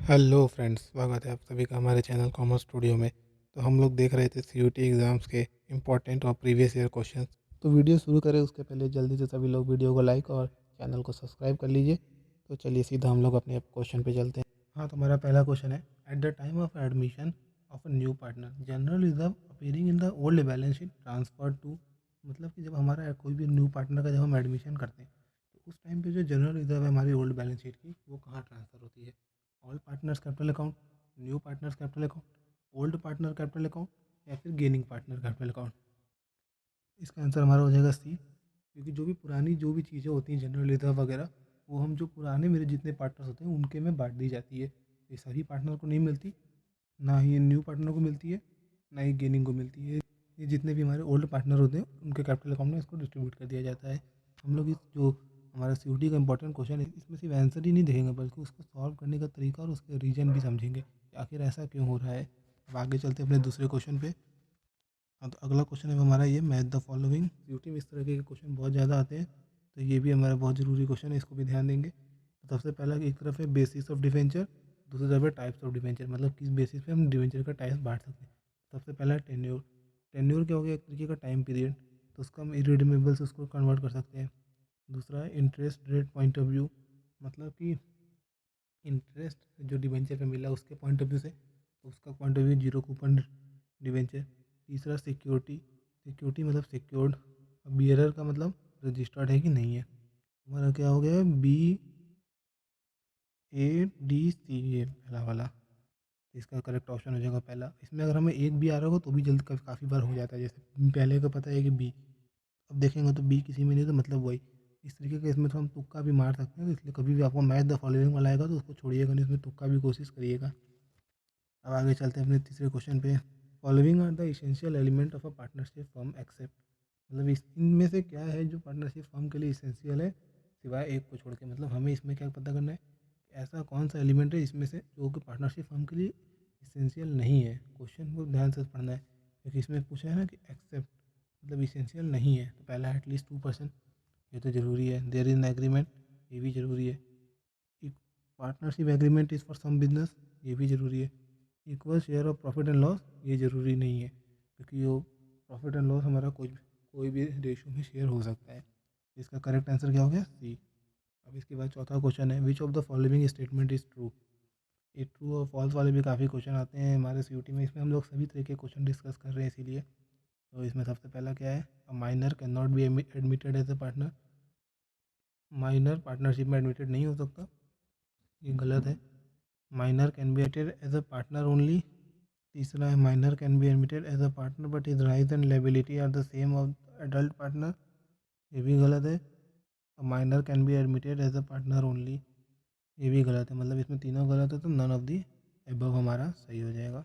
Hello friends, स्वागत है आप सभी का हमारे चैनल कॉमर्स स्टूडियो में। तो हम लोग देख रहे थे सीयूटी एग्ज़ाम्स के इम्पोर्टेंट और प्रीवियस ईयर क्वेश्चंस। तो वीडियो शुरू करें उसके पहले जल्दी से सभी लोग वीडियो को लाइक और चैनल को सब्सक्राइब कर लीजिए। तो चलिए सीधा हम लोग अपने क्वेश्चन पे चलते हैं। हाँ, तो हमारा पहला क्वेश्चन है, at the time of admission of a new partner general reserve appearing in the old balance sheet transfer to. मतलब कि जब हमारा कोई भी न्यू पार्टनर का जब हम एडमिशन करते हैं तो उस टाइम पे जो जनरल रिजर्व है हमारी ओल्ड बैलेंस शीट की, वो कहाँ ट्रांसफ़र होती है? All partners capital account, new partners capital account, old partner capital account या फिर गेनिंग पार्टनर कैपिटल अकाउंट। इसका आंसर हमारा हो जाएगा सी, क्योंकि जो भी पुरानी जो भी चीज़ें होती हैं जनरल रिजर्व वगैरह, वो हम जो पुराने मेरे जितने पार्टनर्स होते हैं उनके में बांट दी जाती है। ये सभी पार्टनर को नहीं मिलती, ना ही ये न्यू पार्टनर को मिलती है, ना ही गेनिंग को मिलती है। ये जितने भी हमारे ओल्ड पार्टनर होते हैं उनके कैपिटल अकाउंट में इसको डिस्ट्रीब्यूट कर दिया जाता है। हम लोग इस जो हमारा सीयूटी का इंपॉर्टेंट क्वेश्चन है इसमें सिर्फ आंसर ही नहीं देखेंगे बल्कि उसको सॉल्व करने का तरीका और उसके रीजन भी समझेंगे कि आखिर ऐसा क्यों हो रहा है। अब आगे चलते हैं अपने दूसरे क्वेश्चन पे। हाँ, तो अगला क्वेश्चन है हमारा ये, मैथ द फॉलोइंग। सीयूटी में इस तरह के क्वेश्चन बहुत ज़्यादा आते हैं, तो ये भी हमारा बहुत ज़रूरी क्वेश्चन है, इसको भी ध्यान देंगे। तो सबसे पहला एक तरफ है बेसिस ऑफ डिवेंचर, दूसरी तरफ है टाइप्स ऑफ डिवेंचर, मतलब किस बेसिस पे हम डिवेंचर का टाइप्स बांट सकते हैं। सबसे पहला है टेन्योर। टेन्योर क्या हो गया? एक तरीके का टाइम पीरियड, तो उसका हम इरिडीमेबल से उसको कन्वर्ट कर सकते हैं। दूसरा है interest rate point of view, मतलब कि इंटरेस्ट जो डिवेंचर पे मिला उसके पॉइंट ऑफ व्यू से, तो उसका point of view zero coupon debenture. तीसरा सिक्योरिटी, सिक्योरिटी मतलब सिक्योर्ड। अब बियरर का मतलब रजिस्टर्ड है कि नहीं है। हमारा क्या हो गया? बी ए डी सी, ये पहला वाला। इसका करेक्ट ऑप्शन हो जाएगा पहला। इसमें अगर हमें एक भी आ रहा होगा तो भी जल्द काफ़ी बार हो जाता है, जैसे पहले का पता है कि बी, अब देखेंगे तो बी किसी में नहीं तो मतलब वही। इस तरीके का इसमें तो हम तुक्का भी मार सकते हैं, तो इसलिए कभी भी आपको मैच द फॉलोइंग वाला आएगा तो उसको छोड़िएगा नहीं, इसमें तुक्का भी कोशिश करिएगा। अब आगे चलते हैं अपने तीसरे क्वेश्चन पे। Following are the essential element of a partnership firm except, मतलब इस इनमें से क्या है जो पार्टनरशिप फर्म के लिए इसेंशियल है सिवाय एक को छोड़ के। मतलब हमें इसमें क्या पता करना है, ऐसा कौन सा एलिमेंट है इसमें से जो कि पार्टनरशिप फर्म के लिए इसेंशियल नहीं है। क्वेश्चन को ध्यान से पढ़ना है, क्योंकि इसमें पूछा है ना कि एक्सेप्ट मतलब इसेंशियल नहीं है, तो पहला है एटलीस्ट 2%, ये तो ज़रूरी है। देयर इज एन एग्रीमेंट, ये भी ज़रूरी है। एक partnership agreement is for some business, ये भी ज़रूरी है। Equal share of profit and loss, ये ज़रूरी नहीं है, क्योंकि वो प्रॉफिट एंड लॉस हमारा कोई भी रेशियो में शेयर हो सकता है। इसका करेक्ट आंसर क्या हो गया? सी। अब इसके बाद चौथा क्वेश्चन है, which of the following statement is true. ये ट्रू और फॉल्स वाले भी काफ़ी क्वेश्चन आते हैं हमारे सीयूटी में, इसमें हम लोग सभी तरह के क्वेश्चन डिस्कस कर रहे हैं इसीलिए। तो इसमें सबसे पहला क्या है, a minor can not be admitted as a partner. Minor partnership में एडमिटेड नहीं हो सकता, ये गलत है। Minor can be admitted as a partner only. तीसरा है, minor can be admitted as a partner but his rights and liability are the same of adult partner, ये भी गलत है। Minor can be admitted as a partner only, ये भी गलत है। मतलब इसमें तीनों गलत है, तो नन ऑफ दी एबव हमारा सही हो जाएगा।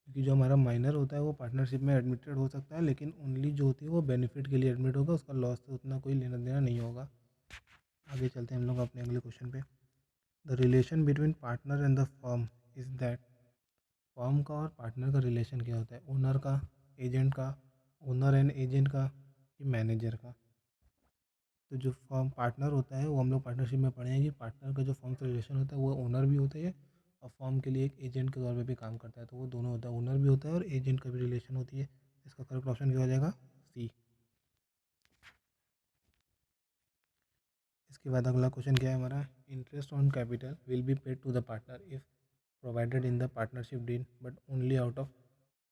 क्योंकि जो हमारा माइनर होता है वो पार्टनरशिप में एडमिटेड हो सकता है, लेकिन ओनली जो होती है वो बेनिफिट के लिए एडमिट होगा, उसका लॉस से उतना कोई लेना देना नहीं होगा। आगे चलते हैं हम लोग अपने अगले क्वेश्चन पे। The relation between partner and the firm is that. Firm का और पार्टनर का रिलेशन क्या होता है? ओनर का, एजेंट का, ओनर एंड एजेंट का, कि मैनेजर का। तो जो फर्म पार्टनर होता है वो हम लोग पार्टनरशिप में पढ़े हैं कि पार्टनर का जो फर्म से रिलेशन होता है वो ओनर भी होता है और फर्म के लिए एक एजेंट के तौर पे भी काम करता है, तो वो दोनों होता है, ओनर भी होता है और एजेंट का भी रिलेशन होती है। इसका करेक्ट ऑप्शन क्या हो जाएगा? सी। इसके बाद अगला क्वेश्चन क्या है हमारा, interest on capital will be paid to the partner if provided in the partnership deed but only out of.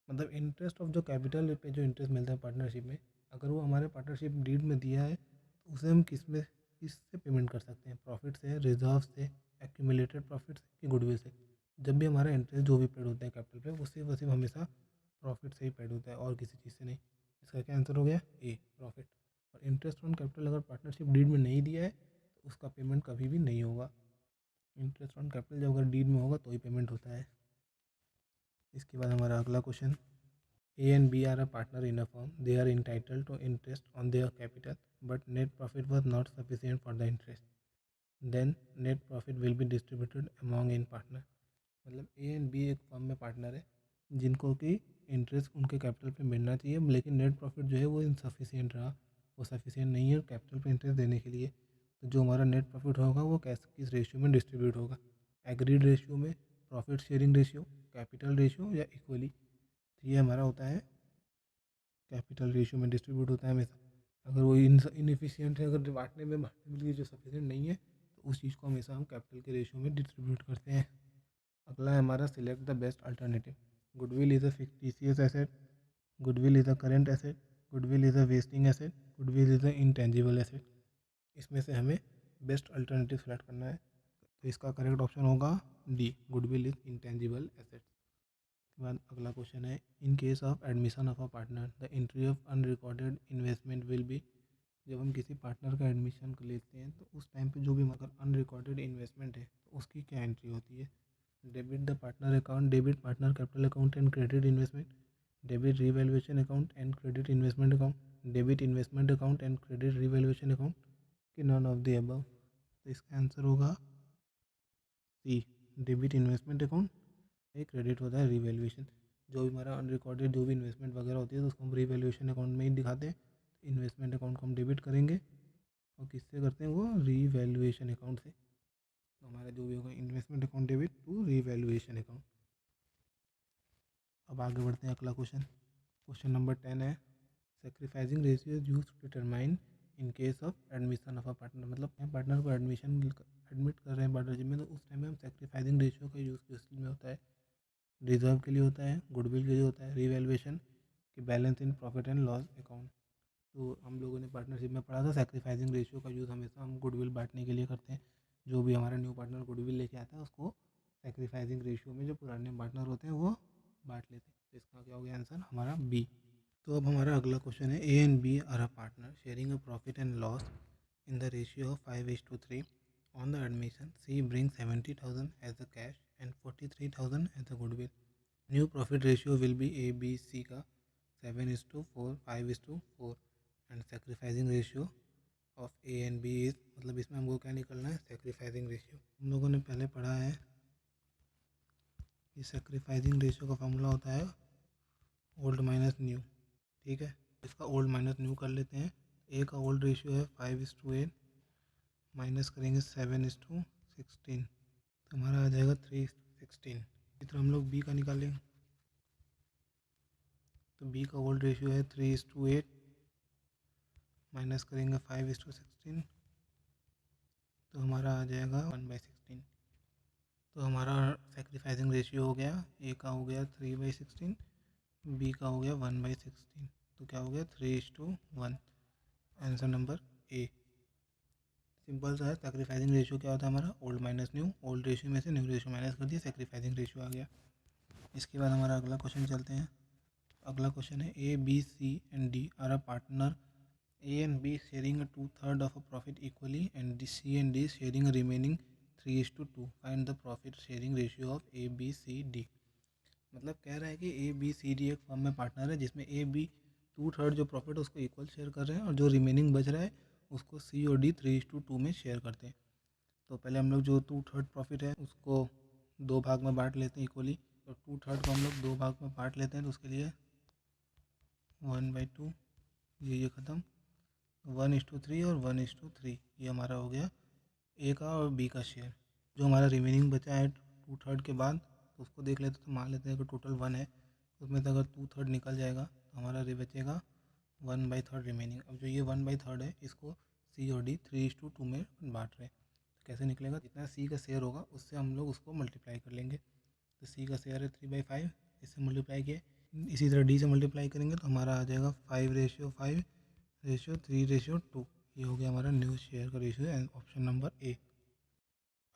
मतलब इंटरेस्ट ऑफ जो कैपिटल पे जो इंटरेस्ट मिलता है पार्टनरशिप में, अगर वो हमारे पार्टनरशिप डीड में दिया है तो उसे हम किससे पेमेंट कर सकते हैं? प्रॉफिट से, रिजर्व से, एक्यूमुलेटेड प्रॉफिट से, कि गुडविल से। जब भी हमारा इंटरेस्ट जो भी पेड होता है कैपिटल पे, उससे वो सिर्फ हमेशा प्रॉफिट से ही पेड होता है और किसी चीज़ से नहीं। इसका क्या आंसर हो गया? ए, प्रॉफिट। और इंटरेस्ट ऑन कैपिटल अगर पार्टनरशिप डीड में नहीं दिया है तो उसका पेमेंट कभी भी नहीं होगा। इंटरेस्ट ऑन कैपिटल जब अगर डीड में होगा तो ही पेमेंट होता है। इसके बाद हमारा अगला question, A and B are a partner in a firm. They are entitled to interest on their capital, but net profit was not sufficient for the interest. Then net profit will be distributed among in partner. मतलब ए and B एक firm में partner है जिनको कि interest उनके capital पे मिलना चाहिए, लेकिन नेट प्रॉफिट जो है वो इनसफिशियंट रहा, वो सफिशियंट नहीं है कैपिटल पे इंटरेस्ट देने के लिए। तो जो हमारा नेट प्रॉफिट होगा वो कैसे किस रेशियो में डिस्ट्रीब्यूट होगा? एग्रीड रेशियो में, profit sharing ratio, capital ratio या इक्वली। तो ये हमारा होता है कैपिटल रेशियो में डिस्ट्रीब्यूट होता है हमेशा। अगर वो इनएफिशिएंट है, अगर बांटने के लिए जो सफिशिएंट नहीं है, तो उस चीज़ को हमेशा हम कैपिटल के रेशियो में डिस्ट्रीब्यूट करते हैं। अगला है हमारा select the best alternative. Goodwill is a fictitious asset, goodwill is a current asset, goodwill is a wasting asset, goodwill is a intangible asset. इसमें से हमें बेस्ट अल्टरनेटिव सेलेक्ट करना है। तो इसका करेक्ट ऑप्शन होगा D, goodwill is intangible asset. उसके बाद अगला क्वेश्चन है, इन case of admission of a partner the entry of unrecorded investment will be. जब हम किसी पार्टनर का एडमिशन कर लेते हैं तो उस टाइम पे जो भी अगर अनरिकॉर्डेड इन्वेस्टमेंट है तो उसकी क्या एंट्री होती है। Debit the partner account, debit partner capital account and credit investment, debit revaluation account and credit investment account, debit investment account and credit revaluation account, कि नॉन ऑफ द अबव। तो इसका answer होगा सी, debit investment account. एक credit होता है revaluation. जो भी हमारा अनरिकॉर्डेड जो भी इन्वेस्टमेंट वगैरह होती है तो उसको हम रीवैल्यूएशन अकाउंट में ही दिखाते हैं। इन्वेस्टमेंट अकाउंट को हम डेबिट करेंगे और किससे करते हैं, वो रीवैल्यूएशन अकाउंट से। तो हमारा जो भी होगा investment account debit to revaluation account. अब आगे बढ़ते हैं अगला क्वेश्चन। क्वेश्चन नंबर 10 है, sacrificing ratio is use to determine in case of admission of a partner. मतलब पार्टनर को एडमिट कर रहे हैं पार्टनरशिप में, तो उस टाइम में हम सेक्रीफाइसिंग रेशियो का यूज़ किस में होता है। रिजर्व के लिए होता है, गुडविल के लिए होता है, रीवैल्यूएशन की balance in profit and loss account. तो हम लोगों ने पार्टनरशिप में पढ़ा था सेक्रीफाइसिंग रेशियो का यूज़ हमेशा हम गुडविल बांटने के लिए करते हैं। जो भी हमारा न्यू पार्टनर गुडविल लेके आता है उसको सेक्रीफाइसिंग रेशियो में जो पुराने पार्टनर होते हैं वो बांट लेते हैं। तो इसका क्या हो गया आंसर हमारा बी। तो अब हमारा अगला क्वेश्चन है, A and B are a partner sharing a profit and loss in the ratio of 5:3। On the admission C bring 70,000 as the cash and 43,000 as the goodwill. New profit ratio will be A B C का 7:4, 5:4 and sacrificing ratio of A and B is, मतलब इसमें हमको क्या निकलना है, sacrificing ratio. हम लोगों ने पहले पढ़ा है कि सेक्रीफाइसिंग रेशियो का फॉर्मूला होता है ओल्ड माइनस न्यू। ठीक है, इसका ओल्ड माइनस न्यू कर लेते हैं। ए का ओल्ड रेशियो है 5:8, माइनस करेंगे 7:16, तो हमारा आ जाएगा 3:16। इस तरह हम लोग बी का निकालेंगे, तो बी का ओल्ड रेशियो है 3:8, माइनस करेंगे 5:16, तो हमारा आ जाएगा 1/16। तो हमारा सेक्रीफाइसिंग रेशियो हो गया, ए का हो गया 3/16, बी का हो गया 1/16, तो क्या हो गया 3:1। Answer number A. सिंपल सा है, सेक्रीफाइसिंग रेशियो क्या होता है हमारा, old minus new. Old ratio में से न्यू रेशियो माइनस कर दिया, सेक्रीफाइसिंग रेशियो आ गया। इसके बाद हमारा अगला क्वेश्चन चलते हैं। अगला क्वेश्चन है, A B C and D are a partner, A and B sharing 2/3 of a profit equally and C and D sharing remaining 3:2। Find the profit sharing ratio of A B C D. मतलब कह रहा है कि A B C D एक firm में partner है जिसमें A B 2/3 जो प्रॉफिट है उसको इक्वल शेयर कर रहे हैं और जो रिमेनिंग बच रहा है उसको सी और डी 3:2 में शेयर करते हैं। तो पहले हम लोग जो 2/3 प्रॉफिट है उसको दो भाग में बांट लेते हैं इक्वली। तो 2/3 को हम लोग दो भाग में बांट लेते हैं, तो उसके लिए 1/2, ये ख़त्म, 1:3 और 1:3, ये हमारा हो गया ए का और बी का शेयर। जो हमारा रिमेनिंग बचा है 2/3 के बाद, तो उसको देख लेते, तो मान लेते हैं कि टोटल 1 है, उसमें से अगर 2/3 निकल जाएगा तो हमारा बचेगा 1/3 रिमेनिंग। अब जो ये 1/3 है इसको सी और डी 3:2 में बांट रहे हैं। तो कैसे निकलेगा, जितना सी का शेयर होगा उससे हम लोग उसको मल्टीप्लाई कर लेंगे। तो सी का शेयर है 3/5, इससे मल्टीप्लाई किया। इसी तरह डी से मल्टीप्लाई करेंगे तो हमारा आ जाएगा 5:5:3:2। ये हो गया हमारा न्यू शेयर का रेशियो, ऑप्शन नंबर ए।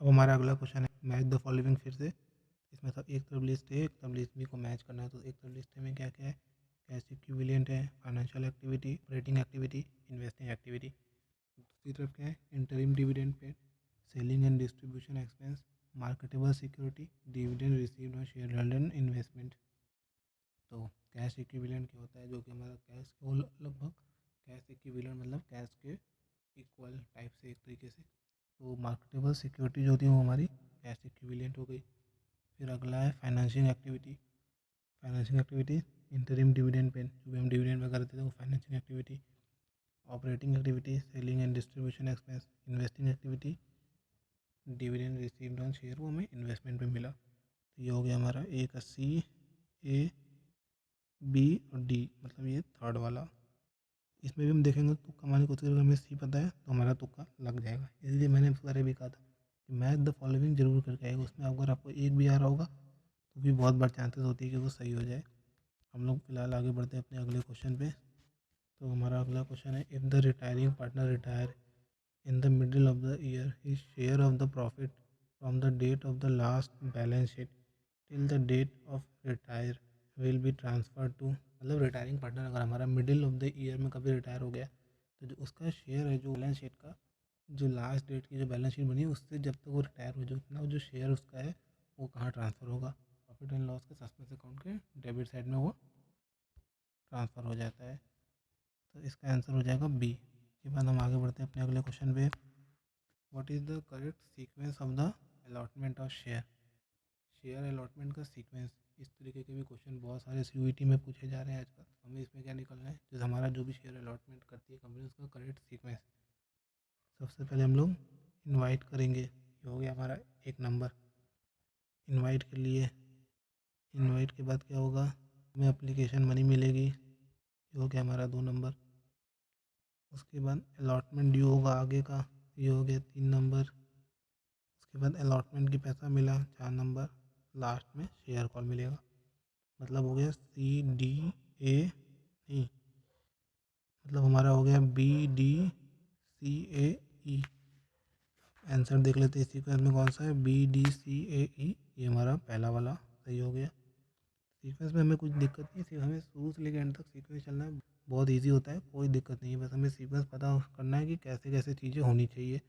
अब हमारा अगला क्वेश्चन है, मैच द फॉलोइंग। फिर से इसमें सब एक तरफ लिस्ट है, एक तरफ लिस्ट बी को मैच करना है। तो एक तरफ लिस्ट में क्या क्या है, कैश इक्विवेलेंट है, financial activity, operating activity, investing activity. दूसरी तरफ क्या है, interim dividend pay, selling and distribution expense, marketable security, dividend received और शेयर होल्डर इन्वेस्टमेंट। तो कैश इक्विवेलेंट क्या होता है, जो कि हमारा कैश को लगभग, कैश इक्विवेलेंट मतलब कैश के इक्वल टाइप से एक तरीके से। तो मार्केटेबल सिक्योरिटी जो होती है वो हमारी कैश इक्विवेलेंट हो गई। फिर अगला है financing activity. Financing activity interim dividend pay, जो भी हम डिविडेंड वगैरह देते हैं वो financing activity. Operating activity selling and distribution expense. Investing activity dividend received on share वो हमें इन्वेस्टमेंट पे मिला। तो ये हो गया हमारा ए का सी, ए, बी और डी, मतलब ये थर्ड वाला। इसमें भी हम देखेंगे तुक्का मारने की कोशिश करेंगे, हमें सी पता है तो हमारा तुक्का लग जाएगा। इसलिए मैंने पहले भी कहा था कि मैच द फॉलोइंग जरूर करके आएगा। उसमें अगर आपको एक भी आ रहा होगा तो भी बहुत बार चांसेस होती है कि वो सही हो जाए। हम लोग फिलहाल आगे बढ़ते हैं अपने अगले क्वेश्चन पे। तो हमारा अगला क्वेश्चन है, if the retiring partner retire in the middle of the year his share of the profit from the date of the last balance sheet till the date of retire will be transfer to, मतलब retiring partner अगर हमारा middle of the year में कभी retire हो गया तो जो उसका शेयर है जो बैलेंस शीट का जो लास्ट डेट की जो बैलेंस शीट बनी है उससे जब तक वो रिटायर हो, जो उतना जो शेयर उसका है वो कहाँ ट्रांसफ़र होगा, प्रॉफिट एंड लॉस के सस्पेंस अकाउंट के डेबिट साइड में वो ट्रांसफ़र हो जाता है। तो इसका आंसर हो जाएगा बी। इसके बाद हम आगे बढ़ते हैं अपने अगले क्वेश्चन पे। What is the correct sequence of the allotment of share, share allotment का सीक्वेंस। इस तरीके के भी क्वेश्चन बहुत सारे सीयूईटी में पूछे जा रहे हैं आजकल। हमें इसमें क्या निकलना है, जो हमारा जो भी शेयर अलॉटमेंट करती है कंपनी उसका करेक्ट सीक्वेंस। सबसे पहले हम लोग इनवाइट करेंगे, ये हो गया हमारा एक नंबर इनवाइट के लिए। इनवाइट के बाद क्या होगा, हमें एप्लीकेशन मनी मिलेगी, ये हो गया हमारा 2 नंबर। उसके बाद अलॉटमेंट ड्यू होगा आगे का, ये हो गया 3 नंबर। उसके बाद अलॉटमेंट की पैसा मिला 4 नंबर। लास्ट में शेयर कॉल मिलेगा, मतलब हो गया सी डी ए, नहीं मतलब हमारा हो गया बी डी सी ए ई। आंसर देख लेते हैं इस सीक्वेंस में कौन सा है, बी डी सी ए ई, ये हमारा पहला वाला सही हो गया। सीक्वेंस में हमें कुछ दिक्कत नहीं, सिर्फ हमें शुरू से लेकर एंड तक सीक्वेंस चलना है, बहुत इजी होता है, कोई दिक्कत नहीं है। बस हमें सीक्वेंस पता करना है कि कैसे कैसे चीज़ें होनी चाहिए।